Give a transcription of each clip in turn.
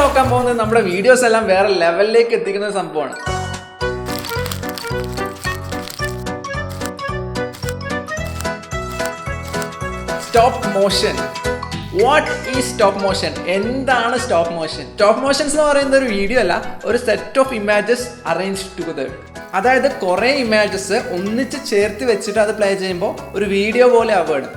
നോക്കാൻ പോകുന്നത് നമ്മുടെ വീഡിയോസ് എല്ലാം വേറെ ലെവലിലേക്ക് എത്തിക്കുന്ന സംഭവമാണ്. Stop motion. What is stop motion? എന്താണ് സ്റ്റോപ്പ് മോഷൻ? സ്റ്റോപ്പ് മോഷൻസ് എന്ന് പറയുന്ന ഒരു വീഡിയോ അല്ല, ഒരു set of images arrange together. അതായത് കുറേ ഇമേജസ് ഒന്നിച്ച് ചേർത്ത് വെച്ചിട്ട് അത് പ്ലേ ചെയ്യുമ്പോൾ ഒരു വീഡിയോ പോലെ ആവുകയാണ്.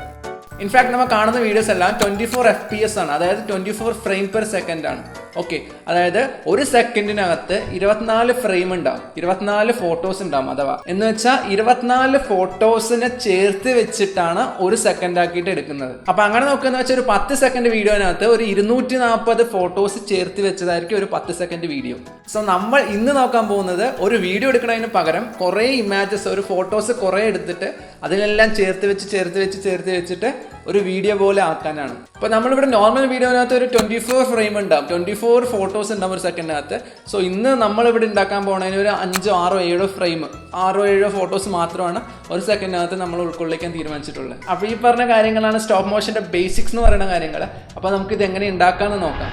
ഇൻഫാക്ട് നമ്മൾ കാണുന്ന വീഡിയോസ് എല്ലാം 24 FPS ആണ്, അതായത് 24 ഫ്രെയിം പെർ സെക്കൻഡ് ആണ്. ഓക്കെ, അതായത് ഒരു സെക്കൻഡിനകത്ത് 24 ഫ്രെയിം ഉണ്ടാവും, 24 ഫോട്ടോസ് ഉണ്ടാവും. അഥവാ എന്ന് വെച്ചാൽ 24 ഫോട്ടോസിനെ ചേർത്ത് വെച്ചിട്ടാണ് ഒരു സെക്കൻഡ് ആക്കിയിട്ട് എടുക്കുന്നത്. അപ്പൊ അങ്ങനെ നോക്കുന്ന വെച്ചാൽ ഒരു 10 സെക്കൻഡ് വീഡിയോനകത്ത് ഒരു 240 ഫോട്ടോസ് ചേർത്ത് വെച്ചതായിരിക്കും ഒരു 10 സെക്കൻഡ് വീഡിയോ. സോ നമ്മൾ ഇന്ന് നോക്കാൻ പോകുന്നത് ഒരു വീഡിയോ എടുക്കുന്നതിന് പകരം കുറേ ഇമേജസ്, ഒരു ഫോട്ടോസ് കുറേ എടുത്തിട്ട് അതിലെല്ലാം ചേർത്ത് വെച്ചിട്ട് ഒരു വീഡിയോ പോലെ ആക്കാനാണ്. അപ്പോൾ നമ്മളിവിടെ നോർമൽ വീഡിയോനകത്ത് ഒരു 24 ഫ്രെയിം ഉണ്ടാവും, 24 ഫോട്ടോസ് ഉണ്ടാവും ഒരു സെക്കൻഡിനകത്ത്. സോ ഇന്ന് നമ്മളിവിടെ ഉണ്ടാക്കാൻ പോകുന്നതിന് ഒരു 5, 6, 7 ഫ്രെയിം, 6, 7 ഫോട്ടോസ് മാത്രമാണ് ഒരു സെക്കൻഡിനകത്ത് നമ്മൾ ഉൾക്കൊള്ളിക്കാൻ തീരുമാനിച്ചിട്ടുള്ളത്. അപ്പോൾ ഈ പറഞ്ഞ കാര്യങ്ങളാണ് സ്റ്റോപ്പ് മോഷൻ്റെ ബേസിക്സ് എന്ന് പറയുന്ന കാര്യങ്ങൾ. അപ്പോൾ നമുക്കിത് എങ്ങനെ ഉണ്ടാക്കാമെന്ന് നോക്കാം.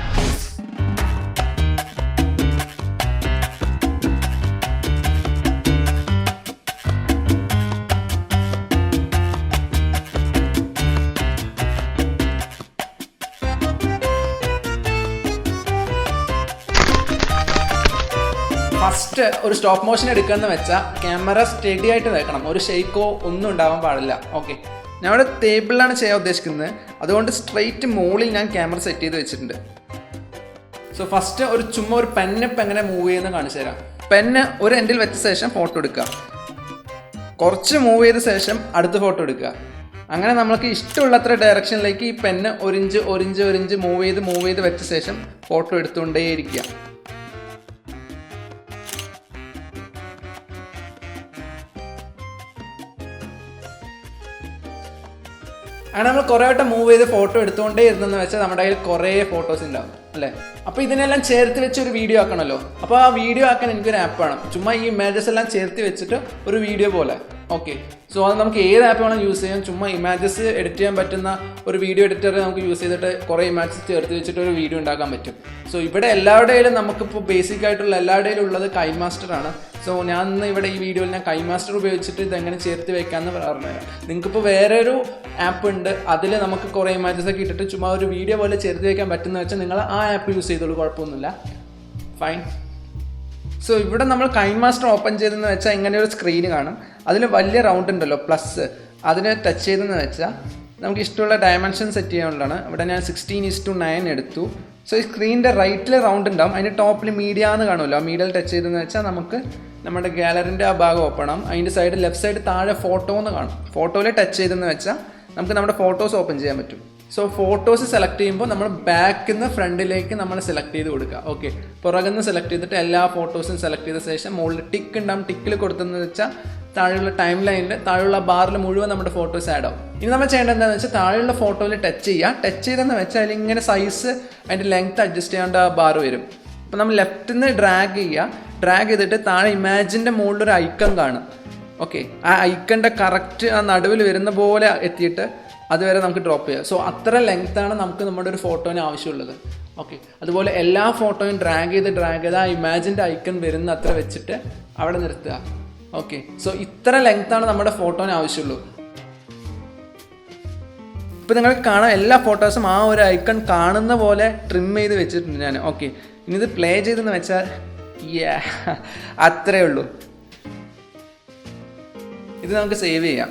ഫസ്റ്റ് ഒരു സ്റ്റോപ്പ് മോഷൻ എടുക്കുകയെന്ന് വെച്ചാൽ ക്യാമറ സ്റ്റഡി ആയിട്ട് വെക്കണം, ഒരു ഷെയ്ക്കോ ഒന്നും ഉണ്ടാവാൻ പാടില്ല. ഓക്കെ, ഞാൻ ഇവിടെ ടേബിളിലാണ് ചെയ്യാൻ ഉദ്ദേശിക്കുന്നത്, അതുകൊണ്ട് സ്ട്രെയിറ്റ് മുകളിൽ ഞാൻ ക്യാമറ സെറ്റ് ചെയ്ത് വെച്ചിട്ടുണ്ട്. സോ ഫസ്റ്റ് ചുമ്മാ ഒരു പെന്ന് ഇപ്പം എങ്ങനെ മൂവ് ചെയ്യുന്നത് കാണിച്ചു തരാം. പെന്ന് ഒരു എൻഡിൽ വെച്ച ശേഷം ഫോട്ടോ എടുക്കുക, കുറച്ച് മൂവ് ചെയ്ത ശേഷം അടുത്ത ഫോട്ടോ എടുക്കുക. അങ്ങനെ നമ്മൾക്ക് ഇഷ്ടമുള്ളത്ര ഡയറക്ഷനിലേക്ക് ഈ പെന്ന് ഒരു ഇഞ്ച് മൂവ് ചെയ്ത് വെച്ച ശേഷം ഫോട്ടോ എടുത്തുകൊണ്ടേയിരിക്കുക. അങ്ങനെ നമ്മൾ കുറേ വട്ടം മൂവ് ചെയ്ത് ഫോട്ടോ എടുത്തുകൊണ്ടേ ഇരുന്നെന്ന് വെച്ചാൽ നമ്മുടെ കയ്യിൽ കുറേ ഫോട്ടോസ് ഉണ്ടാവും അല്ലേ. അപ്പോൾ ഇതിനെല്ലാം ചേർത്ത് വെച്ച് ഒരു വീഡിയോ ആക്കണമല്ലോ. അപ്പോൾ ആ വീഡിയോ ആക്കാൻ എനിക്കൊരു ആപ്പ് വേണം, ചുമ്മാ ഈ ഇമേജസ് എല്ലാം ചേർത്ത് വെച്ചിട്ട് ഒരു വീഡിയോ പോലെ. ഓക്കെ, സോ അത് നമുക്ക് ഏത് ആപ്പ് വേണം യൂസ് ചെയ്യാം. ചുമ്മാ ഇമേജസ് എഡിറ്റ് ചെയ്യാൻ പറ്റുന്ന ഒരു വീഡിയോ എഡിറ്റർ നമുക്ക് യൂസ് ചെയ്തിട്ട് കുറേ ഇമേജസ് ചേർത്ത് വെച്ചിട്ട് ഒരു വീഡിയോ ഉണ്ടാക്കാൻ പറ്റും. സോ ഇവിടെ എല്ലാവരുടെയും നമുക്കിപ്പോൾ ബേസിക് ആയിട്ടുള്ള എല്ലാവരുടെയും ഉള്ളത് കൈമാസ്റ്റർ ആണ്. സോ ഞാൻ ഇന്ന് ഇവിടെ ഈ വീഡിയോയിൽ ഞാൻ കൈമാസ്റ്റർ ഉപയോഗിച്ചിട്ട് ഇതെങ്ങനെ ചേർത്ത് വെക്കാമെന്ന് പറഞ്ഞുതരാം. നിങ്ങൾക്കിപ്പോൾ വേറൊരു ആപ്പ് ഉണ്ട്, അതിൽ നമുക്ക് കുറേ ഇമേജസ് ഒക്കെ ഇട്ടിട്ട് ചുമ്മാ ഒരു വീഡിയോ പോലെ ചേർത്ത് വെക്കാൻ പറ്റുന്ന വെച്ചാൽ നിങ്ങൾ ആ ആപ്പ് യൂസ് ചെയ്തോളൂ, കുഴപ്പമൊന്നുമില്ല, ഫൈൻ. സോ ഇവിടെ നമ്മൾ കൈമാസ്റ്റർ ഓപ്പൺ ചെയ്തെന്ന് വെച്ചാൽ ഇങ്ങനെ ഒരു സ്ക്രീൻ കാണും. അതിൽ വലിയ റൗണ്ട് ഉണ്ടല്ലോ പ്ലസ്, അതിനെ ടച്ച് ചെയ്തെന്ന് വെച്ചാൽ നമുക്ക് ഇഷ്ടമുള്ള ഡയമെൻഷൻ സെറ്റ് ചെയ്യാനുള്ളതാണ്. ഇവിടെ ഞാൻ 16:9 എടുത്തു. സോ ഈ സ്ക്രീനിൻ്റെ റൈറ്റിൽ റൗണ്ട് ഉണ്ടാവും, അതിൻ്റെ ടോപ്പിൽ മീഡിയ എന്ന് കാണുമല്ലോ, ആ മീഡിയയിൽ ടച്ച് ചെയ്തെന്ന് വെച്ചാൽ നമുക്ക് നമ്മുടെ ഗാലറിൻ്റെ ആ ഭാഗം ഓപ്പൺ ആവും. അതിൻ്റെ സൈഡ് ലെഫ്റ്റ് സൈഡ് താഴെ ഫോട്ടോ എന്ന് കാണും, ഫോട്ടോയിൽ ടച്ച് ചെയ്തെന്ന് വെച്ചാൽ നമുക്ക് നമ്മുടെ ഫോട്ടോസ് ഓപ്പൺ ചെയ്യാൻ പറ്റും. സോ ഫോട്ടോസ് സെലക്ട് ചെയ്യുമ്പോൾ നമ്മൾ ബാക്കിൽ നിന്ന് ഫ്രണ്ടിലേക്ക് നമ്മൾ സെലക്ട് ചെയ്ത് കൊടുക്കുക. ഓക്കെ, പുറകിൽ നിന്ന് സെലക്ട് ചെയ്തിട്ട് എല്ലാ ഫോട്ടോസും സെലക്ട് ചെയ്ത ശേഷം മുകളിൽ ടിക്ക് ഉണ്ടാവും, ടിക്കിൽ കൊടുത്തെന്ന് വെച്ചാൽ താഴെയുള്ള ടൈം ലൈനിൽ താഴെയുള്ള ബാറിൽ മുഴുവൻ നമ്മുടെ ഫോട്ടോസ് ആഡ് ആവും. ഇനി നമ്മൾ ചെയ്യേണ്ടത് എന്താണെന്ന് വെച്ചാൽ താഴെയുള്ള ഫോട്ടോയിൽ ടച്ച് ചെയ്യുക. ടച്ച് ചെയ്തെന്ന് വെച്ചാൽ അതിലിങ്ങനെ സൈസ് അതിൻ്റെ ലെങ്ത് അഡ്ജസ്റ്റ് ചെയ്യാണ്ട് ആ ബാർ വരും. അപ്പോൾ നമ്മൾ ലെഫ്റ്റിൽ നിന്ന് ഡ്രാഗ് ചെയ്യുക, ഡ്രാഗ് ചെയ്തിട്ട് താഴെ ഇമാജിൻ്റെ മുകളിലൊരു ഐക്കൺ കാണും. ഓക്കെ, ആ ഐക്കണിൻ്റെ കറക്റ്റ് ആ നടുവിൽ വരുന്ന പോലെ എത്തിയിട്ട് അതുവരെ നമുക്ക് ഡ്രോപ്പ് ചെയ്യാം. സോ അത്ര ലെങ്ത്താണ് നമുക്ക് നമ്മുടെ ഒരു ഫോട്ടോന് ആവശ്യമുള്ളത്. ഓക്കെ, അതുപോലെ എല്ലാ ഫോട്ടോയും ഡ്രാഗ് ചെയ്ത് ആ ഇമാജിൻ്റെ ഐക്കൺ വരുന്ന അത്ര വെച്ചിട്ട് അവിടെ നിർത്തുക. ഓക്കെ, സോ ഇത്ര ലെങ്ത്താണ് നമ്മുടെ ഫോട്ടോന് ആവശ്യമുള്ളൂ. ഇപ്പോൾ നിങ്ങൾക്ക് കാണാം എല്ലാ ഫോട്ടോസും ആ ഒരു ഐക്കൺ കാണുന്ന പോലെ ട്രിം ചെയ്ത് വെച്ചിട്ടുണ്ട് ഞാൻ. ഓക്കെ, ഇനി ഇത് പ്ലേ ചെയ്തെന്ന് വെച്ചാൽ അത്രയേ ഉള്ളൂ. ഇത് നമുക്ക് സേവ് ചെയ്യാം.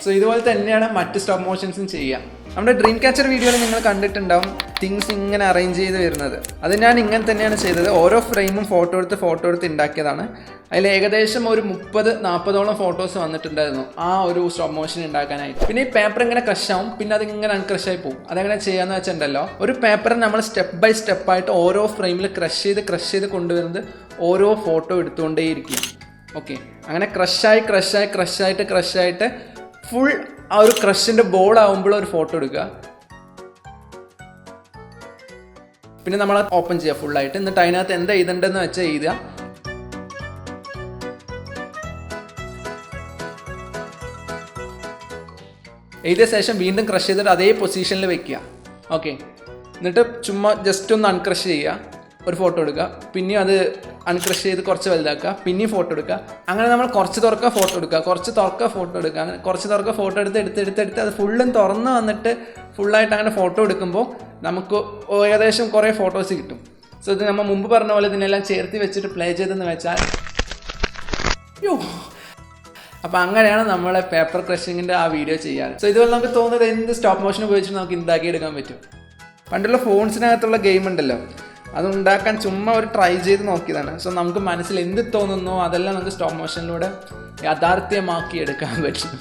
സോ ഇതുപോലെ തന്നെയാണ് മറ്റ് സ്റ്റോപ്പ് മോഷൻസും ചെയ്യുക. നമ്മുടെ ഡ്രീം ക്യാച്ചർ വീഡിയോയിൽ നിങ്ങൾ കണ്ടിട്ടുണ്ടാവും തിങ്സ് ഇങ്ങനെ അറേഞ്ച് ചെയ്ത് വരുന്നത്. അത് ഞാൻ ഇങ്ങനെ തന്നെയാണ് ചെയ്തത്. ഓരോ ഫ്രെയിമും ഫോട്ടോ എടുത്ത് ഉണ്ടാക്കിയതാണ്. അതിൽ ഏകദേശം ഒരു 30-40ഓളം ഫോട്ടോസ് വന്നിട്ടുണ്ടായിരുന്നു ആ ഒരു സ്റ്റോപ്പ് മോഷൻ ഉണ്ടാക്കാനായിട്ട്. പിന്നെ ഈ പേപ്പർ ഇങ്ങനെ ക്രഷ് ആവും, പിന്നെ അതിങ്ങനെ അൺക്രഷായി പോകും. അതെങ്ങനെ ചെയ്യാന്ന് വെച്ചിട്ടുണ്ടല്ലോ, ഒരു പേപ്പർ നമ്മൾ സ്റ്റെപ്പ് ബൈ സ്റ്റെപ്പായിട്ട് ഓരോ ഫ്രെയിമിൽ ക്രഷ് ചെയ്ത് കൊണ്ടുവരുന്നത് ഓരോ ഫോട്ടോ എടുത്തുകൊണ്ടേയിരിക്കും. ഓക്കെ, അങ്ങനെ ക്രഷായിട്ട് ഫുൾ ആ ഒരു ക്രഷിൻ്റെ ബോൾ ആകുമ്പോൾ ഒരു ഫോട്ടോ എടുക്കുക. പിന്നെ നമ്മൾ ഓപ്പൺ ചെയ്യുക ഫുള്ളായിട്ട്. എന്നിട്ട് അതിനകത്ത് എന്താ എഴുതേണ്ടതെന്ന് വെച്ചാൽ എഴുതുക. എഴുതിയ ശേഷം വീണ്ടും ക്രഷ് ചെയ്തിട്ട് അതേ പൊസിഷനിൽ വെക്കുക. ഓക്കെ, എന്നിട്ട് ചുമ്മാ ജസ്റ്റ് ഒന്ന് അൺക്രഷ് ചെയ്യുക, ഒരു ഫോട്ടോ എടുക്കുക, പിന്നെയും അത് അൺക്രഷ് ചെയ്ത് കുറച്ച് വലുതാക്കുക, പിന്നെയും ഫോട്ടോ എടുക്കുക. അങ്ങനെ നമ്മൾ കുറച്ച് തുറക്കുക ഫോട്ടോ എടുക്കുക, കുറച്ച് തുറക്കുക ഫോട്ടോ എടുക്കുക, അങ്ങനെ കുറച്ച് തുറക്കുക ഫോട്ടോ എടുത്ത് അത് ഫുള്ളും തുറന്ന് വന്നിട്ട് ഫുള്ളായിട്ട് അങ്ങനെ ഫോട്ടോ എടുക്കുമ്പോൾ നമുക്ക് ഏകദേശം കുറേ ഫോട്ടോസ് കിട്ടും. സോ ഇത് നമ്മൾ മുമ്പ് പറഞ്ഞ പോലെ ഇതിനെല്ലാം ചേർത്ത് വെച്ചിട്ട് പ്ലേ ചെയ്തെന്ന് വെച്ചാൽ അപ്പോൾ അങ്ങനെയാണ് നമ്മളെ പേപ്പർ ക്രഷിങ്ങിൻ്റെ ആ വീഡിയോ ചെയ്യാറ്. സോ ഇതുപോലെ നമുക്ക് തോന്നുന്നത് എന്ത് സ്റ്റോപ്പ് മോഷൻ ഉപയോഗിച്ചിട്ട് നമുക്ക് ഉണ്ടാക്കി എടുക്കാൻ പറ്റും. പണ്ടുള്ള ഫോൺസിനകത്തുള്ള ഗെയിം ഉണ്ടല്ലോ, അത് ഉണ്ടാക്കാൻ ചുമ്മാ ഒരു ട്രൈ ചെയ്ത് നോക്കിയതാണ്. സോ നമുക്ക് മനസ്സിൽ എന്ത് തോന്നുന്നോ അതെല്ലാം നമുക്ക് സ്റ്റോപ്പ് മോഷനിലൂടെ യാഥാർത്ഥ്യമാക്കി എടുക്കാൻ പറ്റും.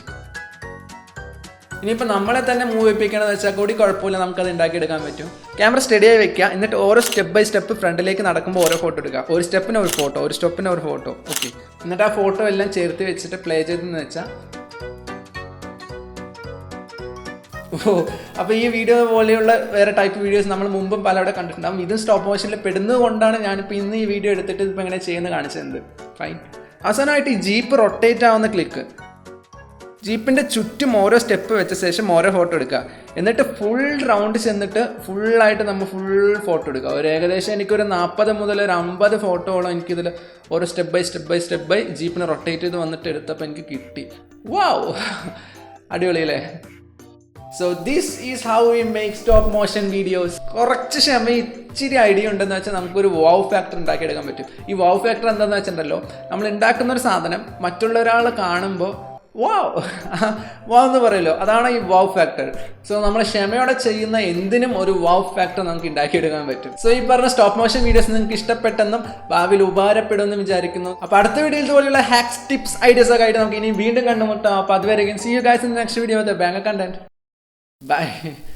ഇനിയിപ്പോൾ നമ്മളെ തന്നെ മൂവ് ചെയ്യിപ്പിക്കണമെന്ന് വെച്ചാൽ കൂടി കുഴപ്പമില്ല, നമുക്കത് ഉണ്ടാക്കിയെടുക്കാൻ പറ്റും. ക്യാമറ സ്റ്റഡിയായി വെക്കുക, എന്നിട്ട് ഓരോ സ്റ്റെപ്പ് ബൈ സ്റ്റെപ്പ് ഫ്രണ്ടിലേക്ക് നടക്കുമ്പോൾ ഓരോ ഫോട്ടോ എടുക്കുക. ഒരു സ്റ്റെപ്പിന് ഒരു ഫോട്ടോ, ഒരു സ്റ്റെപ്പിന് ഒരു ഫോട്ടോ. ഓക്കെ, എന്നിട്ട് ആ ഫോട്ടോ എല്ലാം ചേർത്ത് വെച്ചിട്ട് പ്ലേ ചെയ്തെന്ന് വെച്ചാൽ അപ്പോൾ ഈ വീഡിയോ പോലെയുള്ള വേറെ ടൈപ്പ് വീഡിയോസ് നമ്മൾ മുമ്പും പലവിടെ കണ്ടിട്ടുണ്ടാകും. ഇതും സ്റ്റോപ്പ് മോഷനിൽ പെടുന്നത് കൊണ്ടാണ് ഞാനിപ്പോൾ ഇന്ന് ഈ വീഡിയോ എടുത്തിട്ട് ഇപ്പോൾ എങ്ങനെ ചെയ്യുന്നത് കാണിച്ചത്. ഫൈൻ. അവസാനമായിട്ട് ഈ ജീപ്പ് റൊട്ടേറ്റ് ആവുന്ന ക്ലിക്ക്, ജീപ്പിൻ്റെ ചുറ്റും ഓരോ സ്റ്റെപ്പ് വെച്ച ശേഷം ഓരോ ഫോട്ടോ എടുക്കുക. എന്നിട്ട് ഫുൾ റൗണ്ട് ചെന്നിട്ട് ഫുള്ളായിട്ട് നമ്മൾ ഫുൾ ഫോട്ടോ എടുക്കുക. ഒരു ഏകദേശം എനിക്കൊരു 40 മുതൽ ഒരു 50 ഫോട്ടോയോളം എനിക്കിതിൽ ഓരോ സ്റ്റെപ്പ് ബൈ ജീപ്പിനെ റൊട്ടേറ്റ് ചെയ്ത് വന്നിട്ട് എടുത്തപ്പോൾ എനിക്ക് കിട്ടി. വാവ്, അടിപൊളിയല്ലേ? So this is how we make stop motion videos. കുറച്ച് ക്ഷമ ഇച്ചിരി ഐഡിയ ഉണ്ടെന്ന് വെച്ചാൽ നമുക്കൊരു വാവ് ഫാക്ടർ ഉണ്ടാക്കിയെടുക്കാൻ പറ്റും. ഈ വാവ് ഫാക്ടർ എന്താണെന്ന് വെച്ചിട്ടുണ്ടല്ലോ, നമ്മൾ ഉണ്ടാക്കുന്ന ഒരു സാധനം മറ്റുള്ള ഒരാൾ കാണുമ്പോൾ വാവ് എന്ന് പറയുമല്ലോ, അതാണ് ഈ വാവ് ഫാക്ടർ. സോ നമ്മൾ ക്ഷമയോടെ ചെയ്യുന്ന എന്തിനും ഒരു വാവ് ഫാക്ടർ നമുക്ക് ഉണ്ടാക്കിയെടുക്കാൻ പറ്റും. സോ ഈ പറഞ്ഞ സ്റ്റോപ്പ് മോഷൻ വീഡിയോസ് നിങ്ങൾക്ക് ഇഷ്ടപ്പെട്ടെന്നും ഭാവിയിൽ ഉപകാരപ്പെടുമെന്നും വിചാരിക്കുന്നു. അപ്പോൾ അടുത്ത വീഡിയോയിൽ ഇതുപോലെയുള്ള ഹാക്സ്, ടിപ്സ്, ഐഡിയാസ് ഒക്കെ ആയിട്ട് നമുക്ക് ഇനി വീണ്ടും കണ്ടുമുട്ടാം. അപ്പോൾ അതുവരെ see you guys in the next video with bank content. Bye.